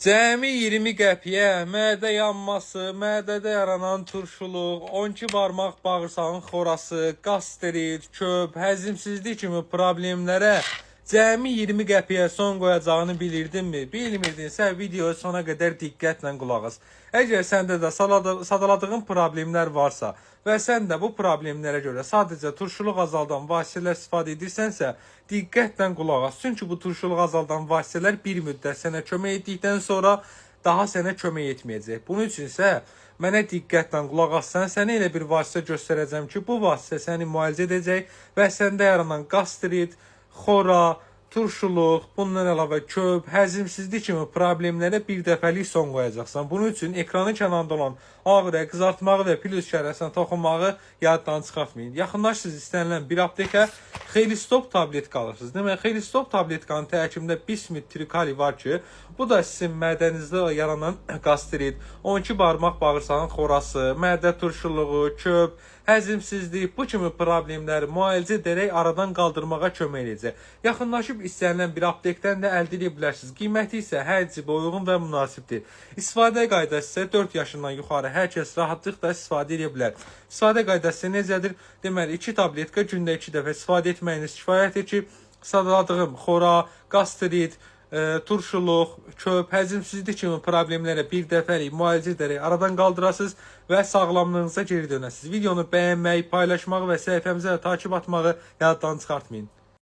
Cəmi 20 qəpiyə mədə yanması, mədədə yaranan turşuluq, 12 barmaq bağırsağın xorası, qastrit, köp, həzimsizlik kimi problemlərə cəmi 20 qəpiyə son qoyacağını bilirdinmi? Bilmirdinsə videoya sona qədər diqqətlə qulaq as. Əgər səndə də sadaladığın problemlər varsa və sən də bu problemlərə görə sadəcə turşuluq azaldan vasitələr istifadə edirsənsə, diqqətlə qulaq as. Çünki bu turşuluq azaldan vasitələr bir müddət sənə kömək etdikdən sonra daha sənə kömək etməyəcək. Bunun üçünsə mənə diqqətlə qulaq assan, sənə elə bir vasitə göstərəcəm ki, bu vasitə səni müalicə edəcək və səndə yaranan qastrit, xora, turşuluq, bundan əlavə köp, həzimsizlik kimi problemlərə bir dəfəlik son qoyacaqsan. Bunun üçün ekranın kənarında olan ağ rəng qızartmağı və plus işarəsinə toxunmağı yaddan çıxartmayın. Yaxınlaşsınız istənilən bir aptekə Xelistop tabletka alırsınız. Demək, Xelistop tabletkanın tərkibində bismut trikali var ki, bu da sizin mədənizdə yaranan qastrit, 12 barmaq bağırsağın xorası, mədə turşuluğu, köp, həzimsizlik, bu kimi problemləri müalicə edərək aradan qaldırmağa kömək edəcək. Yaxınlaşıb istənilən bir aptekdən də əldə edə bilərsiniz. Qiyməti isə hər cibə uyğun və münasibdir. İstifadə qaydası isə 4 yaşından yuxarı hər kəs rahatlıqla istifadə edə bilər. İstifadə qaydası necədir? Deməli, 2 tabletka gündə 2 dəfə istifadə etməyiniz kifayətdir ki, sadaladığım xora, qastrit, turşuluq, köp, həzimsizlik kimi problemlərə bir dəfəlik müalicə edərək aradan qaldırasınız və sağlamlığınıza geri dönəsiniz. Videonu bəyənməyi, paylaşmağı və səhifəmizə takip atmağı yaddan çıxartmayın.